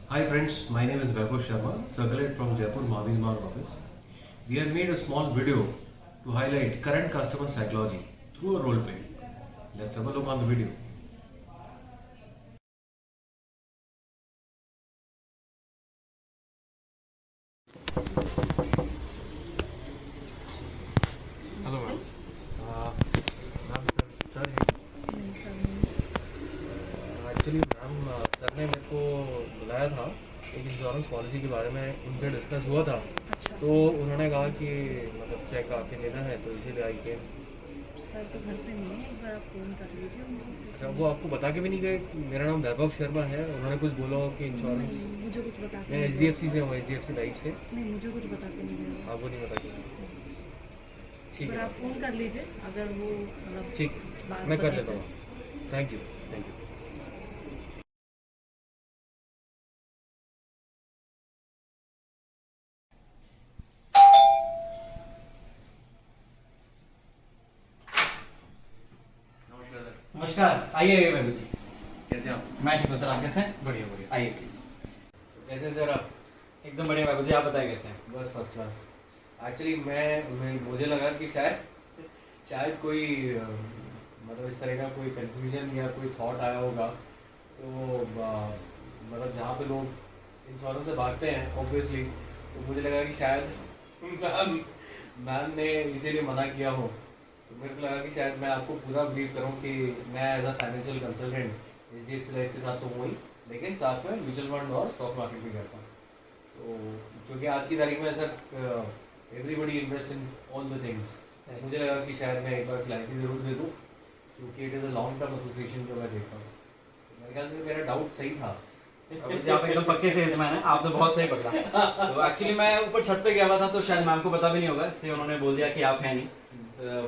Hi friends, my name is Vaibhav Sharma, circulate from Jaipur Mahavir Marg office. We have made a small video to highlight current customer psychology through a role play. Let's have a look on the video. Hello ma'am. Ma'am sir actually ma'am sir ने मेरे को बुलाया था, एक insurance policy के बारे में उनसे डिस्कस हुआ था। अच्छा। तो उन्होंने कहा कि मतलब चेक आके लेना है, तो इसीलिए आई के। सर तो घर पे नहीं है, एक बार आप फ़ोन कर लीजिए उनको। अच्छा, वो आपको बता के भी नहीं गए कि मेरा नाम वैभव शर्मा है? उन्होंने कुछ बोला हो कि इंश्योरेंस? नहीं, मुझे कुछ बता के मैं नहीं एच डी गए। एफ सी से हूँ, H D F C life से। नहीं, मुझे कुछ बता के नहीं गए। आपको नहीं पता कि? ठीक पर है, आप फ़ोन कर लीजिए अगर वो मतलब ठीक, बात मैं कर बताते लेता हैं। हूँ। Thank you, thank you. नमस्कार सर। नमस्कार, आइए आइए बाबू जी। कैसे आप? मैं ठीक हूँ सर, आप कैसे हैं? बढ़िया बढ़िया। आइए प्लीज। कैसे सर आप? एकदम बढ़िया बाबू जी, आप बताएं कैसे हैं? बस फर्स्ट क्लास। एक्चुअली मुझे लगा कि शायद कोई मतलब इस तरह का कोई कंफ्यूजन या कोई थॉट आया होगा। तो मतलब जहाँ पे लोग इंश्योरेंस से भागते हैं ऑब्वियसली, तो मुझे लगा कि शायद मैम ने इसीलिए मना किया हो। तो मेरे को लगा कि शायद मैं आपको पूरा ब्रीफ करूं कि मैं as a financial consultant H D F C life के साथ तो हूँ ही, लेकिन साथ में म्यूचुअल फंड और स्टॉक मार्केट भी करता हूँ। तो क्योंकि आज की तारीख में sir everybody invest in all the things, मुझे लगा कि शायद मैं एक बार क्लैरिटी ज़रूर दे दूँ, क्योंकि it is a long term association जो मैं देखता हूँ। तो मेरे ख्याल से मेरा डाउट सही था। बाबू जी आप एकदम पक्के सेल्समैन हैं, आपने बहुत सही पकड़ा। तो एक्चुअली मैं ऊपर छत पे गया हुआ था, तो शायद मैम को पता भी नहीं होगा, इसलिए उन्होंने बोल दिया कि आप हैं नहीं।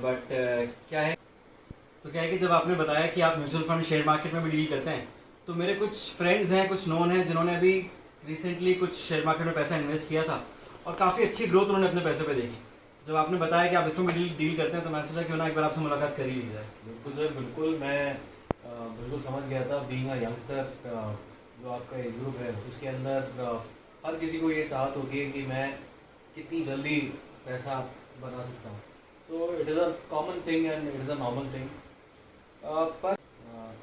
बट क्या है, तो क्या है कि जब आपने बताया कि आप म्यूचुअल फंड शेयर मार्केट में भी डील करते हैं, तो मेरे कुछ फ्रेंड्स हैं, कुछ नोन हैं, जिन्होंने अभी रिसेंटली कुछ शेयर मार्केट में पैसा इन्वेस्ट किया था और काफ़ी अच्छी ग्रोथ उन्होंने अपने पैसे पे देखी। जब आपने बताया कि आप इसमें भी डील करते हैं, तो मैं सोचा क्यों ना एक बार आपसे मुलाकात कर ही ली जाए। बिल्कुल सर, बिल्कुल। मैं बिल्कुल समझ गया था, बीइंग अ यंगस्टर, जो आपका एज ग्रुप है उसके अंदर हर किसी को ये चाहत होती है कि मैं कितनी जल्दी पैसा बना सकता हूँ। तो it is a common thing and it is a normal thing. पर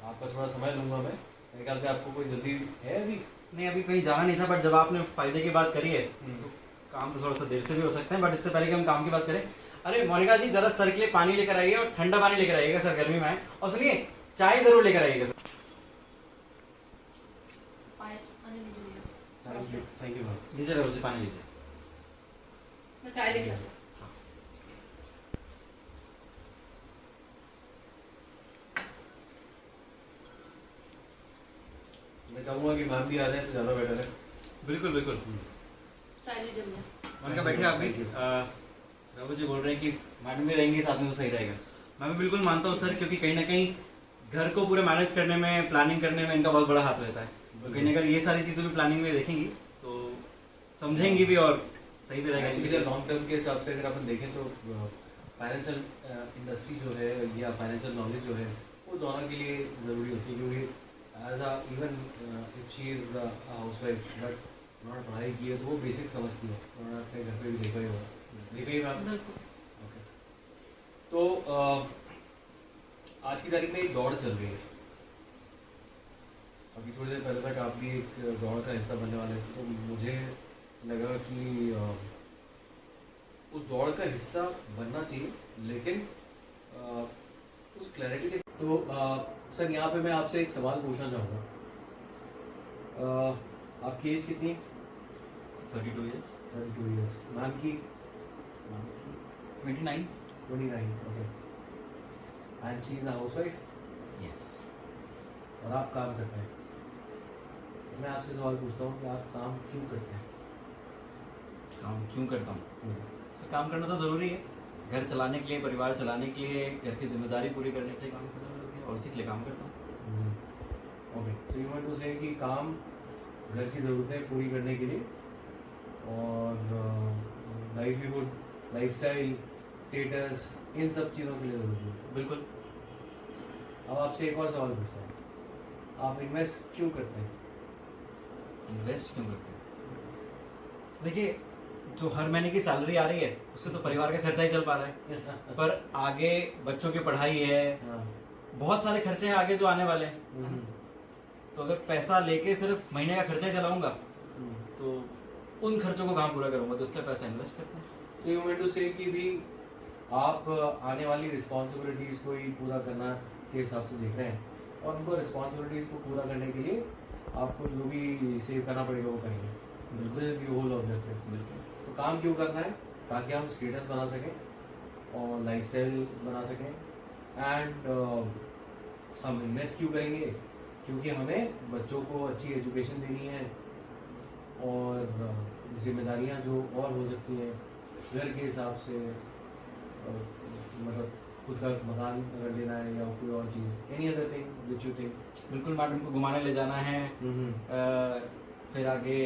आपका थोड़ा समय लूँगा मैं। मेरे ख्याल से आपको कोई जल्दी है अभी? नहीं, अभी कहीं जाना नहीं था, बट जब आपने फायदे की बात करी है, तो काम तो थोड़ा सा देर से भी हो सकता है, बट इससे पहले कि हम काम की बात करें, अरे मोनिका जी जरा सर के लिए पानी लेकर आइए, और ठंडा पानी लेकर आइएगा सर, गर्मी में है। और सुनिए, चाय जरूर लेकर आइएगा सर। Thank you ma'am. लीजिए बाबू जी, पानी लीजिए। मैं चाय लेके आती हूँ। मैं चाहूँगा कि मैम भी आ जाए तो ज़्यादा बेटर है। बिल्कुल बिल्कुल। चाय लीजिए भैया। मोनिका बैठे आप भी। बाबू जी बोल रहे हैं कि मैडम भी रहेंगी साथ में तो सही रहेगा। मैं भी बिल्कुल मानता हूँ सर, क्योंकि कहीं ना कहीं घर को पूरे मैनेज करने में, प्लानिंग करने में इनका बहुत बड़ा हाथ रहता है। तो कहीं अगर ये सारी चीज़ें भी प्लानिंग में देखेंगी तो समझेंगी भी और सही भी एक्चुअली रहेगा। लॉन्ग टर्म के हिसाब से अगर अपन देखें तो फाइनेंशियल इंडस्ट्री जो है या फाइनेंशियल नॉलेज जो है वो दोनों के लिए ज़रूरी होती है, क्योंकि as a even if she is housewife but उन्होंने पढ़ाई की है तो वो बेसिक समझती है। उन्होंने अपने घर पे भी देखा ही होगा, देखा ही मैम। बिल्कुल। ओके, तो आज की तारीख में एक दौड़ चल रही है। अभी थोड़ी देर पहले तक आप भी एक दौड़ का हिस्सा बनने वाले थे, तो मुझे लगा कि उस दौड़ का हिस्सा बनना चाहिए, लेकिन उस क्लैरिटी के तो सर यहाँ पे मैं आपसे एक सवाल पूछना चाहूँगा। आपकी एज कितनी है? 32 years। 32 ईयर्स। मैम की? 29। 29। Okay. And she is a housewife? Yes. और आप काम करते हैं। तो मैं आपसे सवाल पूछता हूँ कि आप काम क्यों करते हैं? काम क्यों करता हूँ सर? काम करना तो ज़रूरी है, घर चलाने के लिए, परिवार चलाने के लिए, घर की जिम्मेदारी पूरी करने के लिए काम करना ज़रूरी है, और इसी के लिए काम करता हूँ। ओके, तो यू वांट टू से कि काम घर की ज़रूरतें पूरी करने के लिए और लाइवलीहुड, लाइफस्टाइल, स्टेटस, इन सब चीज़ों के लिए ज़रूरी है। बिल्कुल। अब आपसे एक और सवाल पूछता हूँ, आप इन्वेस्ट क्यों करते हैं? इन्वेस्ट क्यों करते हैं? तो देखिए, जो हर महीने की सैलरी आ रही है उससे तो परिवार का खर्चा ही चल पा रहा है, पर आगे बच्चों की पढ़ाई है, हाँ। बहुत सारे खर्चे हैं आगे जो आने वाले हैं। हम्म, तो अगर पैसा लेके सिर्फ महीने का खर्चा ही चलाऊंगा हम्म। तो उन खर्चों को कहाँ पूरा करूंगा, तो इसलिए पैसा इन्वेस्ट करते हैं। So you meant to say कि भी आप आने वाली रिस्पॉन्सिबिलिटीज को ही पूरा करना के हिसाब से देख रहे हैं, और उनको रिस्पॉन्सिबिलिटीज को पूरा करने के लिए आपको जो भी सेव करना पड़ेगा वो करेंगे। बिल्कुल होल ऑब्जेक्टिव। बिल्कुल। तो काम क्यों करना है? ताकि हम स्टेटस बना सकें और लाइफस्टाइल बना सकें। एंड हम इन्वेस्ट क्यों करेंगे? क्योंकि हमें बच्चों को अच्छी एजुकेशन देनी है, और जिम्मेदारियां जो और हो सकती हैं घर के हिसाब से, मतलब खुद का मकान अगर लेना है या कोई और चीज़, any other thing which you think. बिल्कुल, मैडम को घुमाने ले जाना है, फिर आगे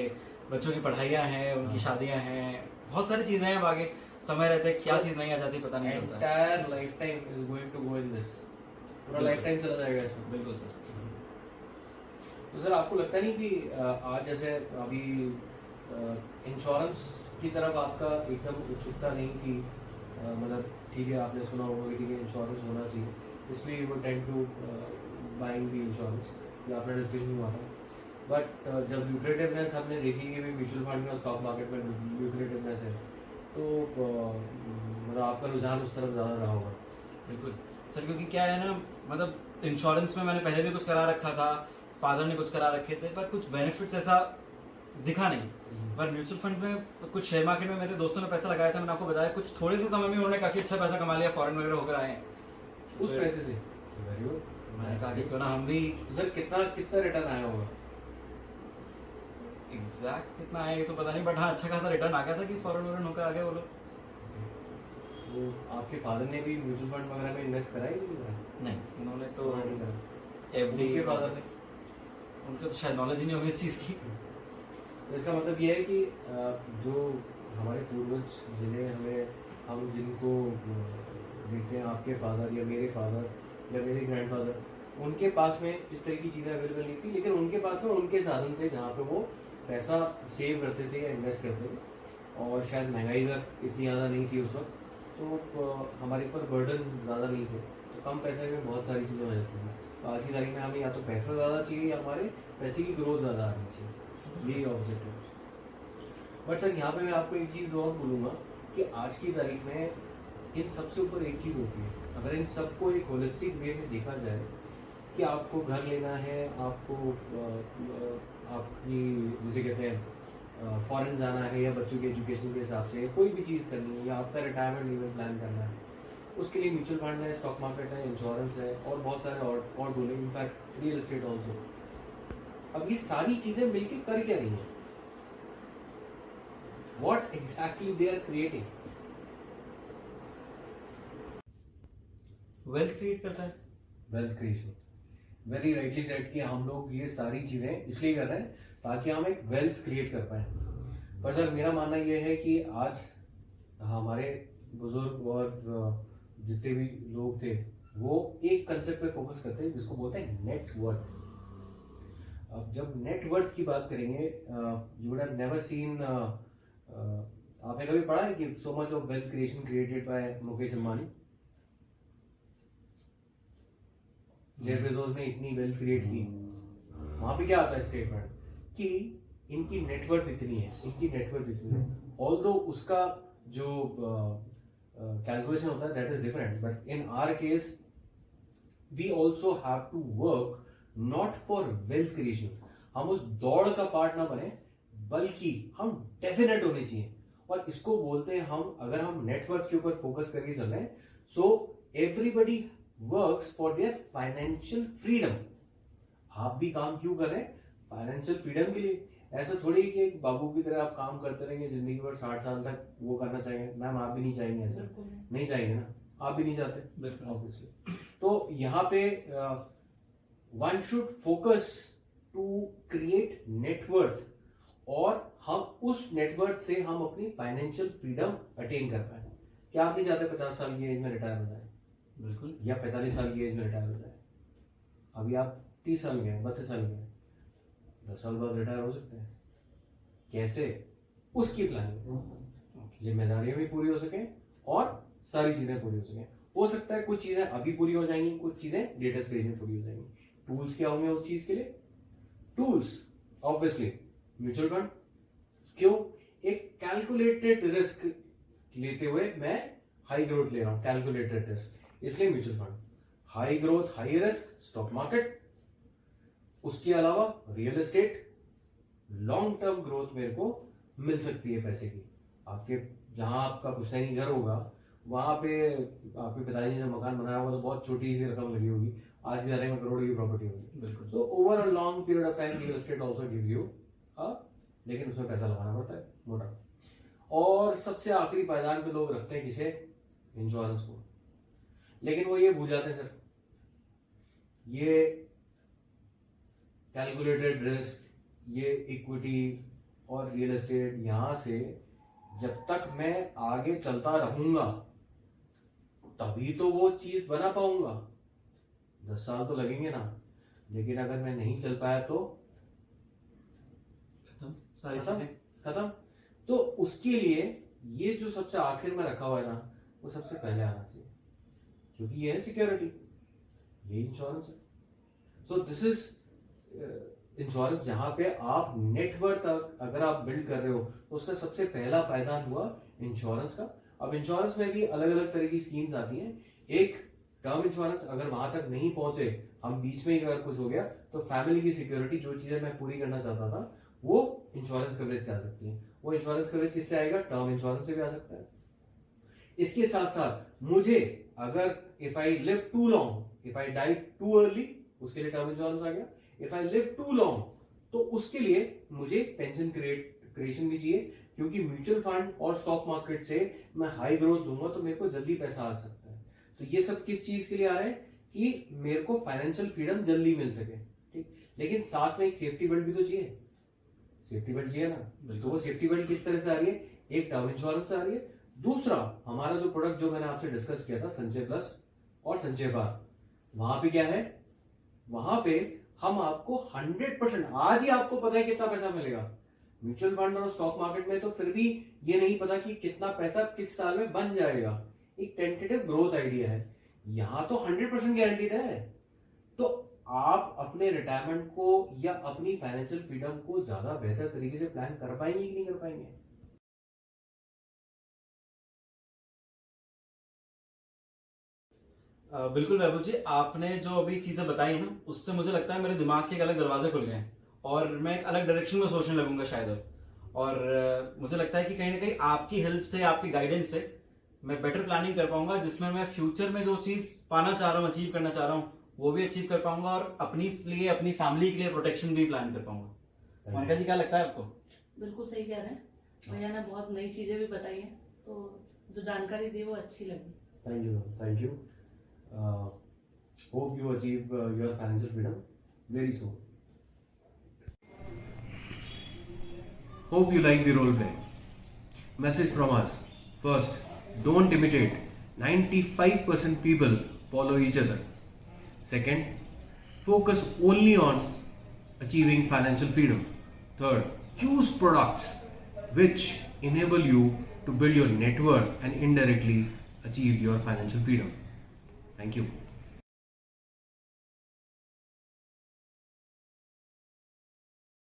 बच्चों की पढ़ाइयाँ हैं, उनकी शादियाँ हैं, बहुत सारी चीजें हैं। अब आगे समय रहते क्या चीज नहीं आ जाती पता नहीं चलता है। Entire lifetime is going to go in this, पूरा लाइफ टाइम चला जाएगा इसमें। बिल्कुल सर। तो सर आपको लगता नहीं कि आज जैसे अभी इंश्योरेंस की तरफ आपका एकदम उत्सुकता नहीं थी? मतलब ठीक है, आपने सुना होगा कि ठीक है इंश्योरेंस होना चाहिए, इसलिए वो tend to buying the insurance, या आपने डिस्कशन हुआ था। बट जब ल्यूक्रेटिवनेस हमने देखी कि भी म्यूचुअल फंड में और स्टॉक मार्केट में ल्यूक्रेटिवनेस है, तो मतलब आपका रुझान उस तरफ ज़्यादा रहा होगा। बिल्कुल सर, क्योंकि क्या है ना, मतलब इंश्योरेंस में मैंने पहले भी कुछ करा रखा था, फादर ने कुछ करा रखे थे, पर कुछ बेनिफिट्स ऐसा दिखा नहीं। पर म्यूचुअल फंड में, कुछ शेयर मार्केट में मेरे दोस्तों ने पैसा लगाया था, मैंने आपको बताया, कुछ थोड़े से समय में उन्होंने काफी अच्छा पैसा कमा लिया, फॉरेन वगैरह होकर आए हैं उस पैसे से। Very good. मैंने कहा कि क्यों ना हम भी। तो सर कितना कितना रिटर्न आया होगा? एग्जैक्ट कितना आया ये तो पता नहीं, बट हाँ अच्छा खासा रिटर्न आ गया था कि फॉरेन वगैरह होकर आ गए वो लोग। वो आपके फादर ने भी म्यूचुअल फंड वगैरह में इन्वेस्ट करा ही नहीं करा? नहीं, उन्होंने तो नहीं करा। एफडी उनके फादर ने? उनको तो शायद नॉलेज ही नहीं होगी इस चीज की। तो इसका मतलब ये है कि जो हमारे पूर्वज जिन्हें हम जिनको देखते हैं, आपके फादर या मेरे फादर या मेरे ग्रैंडफादर, उनके पास में इस तरह की चीज़ें अवेलेबल नहीं थी, लेकिन उनके पास में उनके साधन थे जहाँ पे वो पैसा सेव करते थे या इन्वेस्ट करते थे, और शायद महंगाई दर इतनी ज़्यादा नहीं थी उस वक्त, तो हमारे ऊपर बर्डन ज़्यादा नहीं थे, तो कम पैसे में बहुत सारी चीज़ें हो जाती थी। तो आज की तारीख में हमें या तो पैसा ज़्यादा चाहिए या हमारे पैसे की ग्रोथ ज़्यादा आनी चाहिए, यही ऑब्जेक्टिव। बट सर यहाँ पे मैं आपको एक चीज़ और बोलूँगा कि आज की तारीख में इन सबसे ऊपर एक चीज़ होती है, अगर इन सबको एक होलिस्टिक वे में देखा जाए कि आपको घर लेना है, आपको आपकी जिसे कहते हैं फॉरेन जाना है, या बच्चों की एजुकेशन के हिसाब से कोई भी चीज़ करनी है, या आपका रिटायरमेंट लीव प्लान करना है, उसके लिए म्यूचुअल फंड है, स्टॉक मार्केट है, इंश्योरेंस है, और बहुत सारे और बोले, इनफैक्ट रियल एस्टेट ऑल्सो। अब ये सारी चीज़ें मिलकर कर क्या रही हैं? What exactly they are creating? Wealth create करता है। Wealth creation, very rightly said कि हम लोग ये सारी चीजें इसलिए कर रहे हैं ताकि हम एक वेल्थ क्रिएट कर पाए। पर सर मेरा मानना ये है कि आज हमारे बुजुर्ग और जितने भी लोग थे वो एक कंसेप्ट पे फोकस करते हैं जिसको बोलते हैं नेट वर्थ। अब जब नेट वर्थ की बात करेंगे, you would have never seen, आपने कभी पढ़ा है कि so much of wealth creation created by Mukesh Ambani? Jeff Bezos ने इतनी वेल्थ क्रिएट की, वहां पे क्या आता है स्टेटमेंट कि इनकी नेटवर्थ इतनी है, इनकी नेटवर्थ इतनी है, ऑल्दो उसका जो कैलकुलेशन होता है that is different, but in our case we also have to work not for wealth creation. हम उस दौड़ का पार्ट ना बने, बल्कि हम डेफिनेट होने चाहिए, और इसको बोलते हैं हम, अगर हम नेटवर्क के ऊपर फोकस करके चल रहे हैं, so everybody works for their financial freedom. आप भी काम क्यों कर रहे हैं? फाइनेंशियल फ्रीडम के लिए। ऐसा थोड़ी कि एक बाबू की तरह आप काम करते रहेंगे जिंदगी भर 60 साल तक वो करना चाहेंगे। मैम आप भी नहीं चाहेंगे ऐसा? नहीं चाहेंगे ना, आप भी नहीं चाहते ऑब्वियसली। तो यहाँ पे one should focus to create net worth, और हम उस नेटवर्थ से हम अपनी फाइनेंशियल फ्रीडम अटेन कर पाए। क्या आप नहीं चाहते 50 साल की एज में रिटायर हो जाए? बिल्कुल। या 45 साल की एज में रिटायर हो जाए? अभी आप 30 साल के हैं, 32 साल के हैं, 10 साल बाद रिटायर हो सकते हैं, कैसे, उसकी प्लानिंग, जिम्मेदारियां भी पूरी हो सके और सारी चीजें पूरी हो सके। हो सकता है कुछ चीजें अभी पूरी हो जाएंगी, कुछ चीजें लेटर स्टेज में पूरी हो जाएंगी। टूल्स क्या होंगे उस चीज के लिए? Tools obviously mutual fund. क्यों? एक कैलकुलेटेड रिस्क लेते हुए मैं हाई ग्रोथ ले रहा हूं, कैलकुलेटेड रिस्क, इसलिए mutual fund. High growth high risk stock market, उसके अलावा real estate, long term growth मेरे को मिल सकती है पैसे की। आपके जहां आपका पुश्तैनी घर होगा वहां पे आपके पिताजी ने मकान बनाया होगा तो बहुत छोटी सी रकम लगी होगी, आज की तारीख में करोड़ की प्रॉपर्टी होगी। बिल्कुल। So over a long period of time real estate also gives you लेकिन उसमें पैसा लगाना पड़ता है मोटा। और सबसे आखिरी पायदान पे लोग रखते हैं किसे? इंश्योरेंस को। लेकिन वो ये भूल जाते हैं सर, ये कैलकुलेटेड रिस्क, ये इक्विटी और रियल एस्टेट, यहां से जब तक मैं आगे चलता रहूंगा तभी तो वो चीज बना पाऊंगा। 10 साल तो लगेंगे ना, लेकिन अगर मैं नहीं चल पाया तो सारी खत्म चीजें खत्म। तो उसके लिए ये जो सबसे आखिर में रखा हुआ है ना, वो सबसे पहले आना चाहिए, क्योंकि ये है सिक्योरिटी, ये इंश्योरेंस है। सो दिस इज इंश्योरेंस, जहां पे आप नेटवर्थ अगर आप बिल्ड कर रहे हो तो उसका सबसे पहला पायदान हुआ इंश्योरेंस का। अब इंश्योरेंस में भी अलग अलग तरह की स्कीम्स आती हैं। एक टर्म इंश्योरेंस, अगर वहां तक नहीं पहुंचे, हम बीच में ही अगर कुछ हो गया तो फैमिली की सिक्योरिटी, जो चीजें मैं पूरी करना चाहता था, वो इंश्योरेंस कवरेज से आ सकती है। वो इंश्योरेंस कवरेज किससे आएगा? टर्म इंश्योरेंस से भी आ सकता है। इसके साथ साथ मुझे अगर if I live too long, if I die too early, उसके लिए टर्म इंश्योरेंस आ गया। If I live too long, तो उसके लिए मुझे पेंशन क्रिएशन भी चाहिए, क्योंकि म्यूचुअल फंड और स्टॉक मार्केट से मैं हाई ग्रोथ दूंगा तो मेरे को जल्दी पैसा आ सकता है। तो ये सब किस चीज के लिए आ रहे हैं? कि मेरे को फाइनेंशियल फ्रीडम जल्दी मिल सके। ठीक, लेकिन साथ में एक सेफ्टी बेल्ट भी तो चाहिए, सेफ्टी बेल्ट चाहिए ना। तो वो सेफ्टी बेल्ट किस तरह से आ रही है? एक टर्म इंश्योरेंस से आ रही है, दूसरा हमारा जो प्रोडक्ट जो मैंने आपसे डिस्कस किया था, संचय प्लस और संचय बार, वहां पे क्या है? वहां पे हम आपको 100%, आज ही आपको पता है कितना पैसा मिलेगा। म्यूचुअल फंड और स्टॉक मार्केट में तो फिर भी ये नहीं पता कि कितना पैसा किस साल में बन जाएगा, एक टेंटेटिव ग्रोथ आइडिया है। यहां तो 100% गारंटीड है। तो आप अपने रिटायरमेंट को या अपनी फाइनेंशियल फ्रीडम को ज्यादा बेहतर तरीके से प्लान कर पाएंगे कि नहीं कर पाएंगे? बिल्कुल वैभव जी, आपने जो अभी चीजें बताई हैं ना, उससे मुझे लगता है मेरे दिमाग के एक अलग दरवाजे खुल गए हैं और मैं एक अलग डायरेक्शन में सोचने लगूंगा शायद अब। और मुझे लगता है कि कहीं ना कहीं आपकी हेल्प से, आपकी गाइडेंस से मैं बेटर प्लानिंग कर पाऊंगा, जिसमें मैं फ्यूचर में जो चीज पाना चाह रहा हूँ, अचीव करना चाह रहा हूँ, वो भी अचीव कर पाऊंगा और अपनी लिए, अपनी फैमिली के लिए प्रोटेक्शन भी प्लान कर पाऊंगा। मोनिका जी, क्या लगता है आपको? बिल्कुल सही कह रहे हैं भैया ने, बहुत नई चीजें भी बताई हैं, तो जो जानकारी दी वो अच्छी लगी। Thank you, thank you. Hope you achieve your financial freedom very soon. Hope you like the role play. Message from us. First, don't imitate. 95% people follow each other. Second, focus only on achieving financial freedom. Third, choose products which enable you to build your net worth and indirectly achieve your financial freedom. Thank you.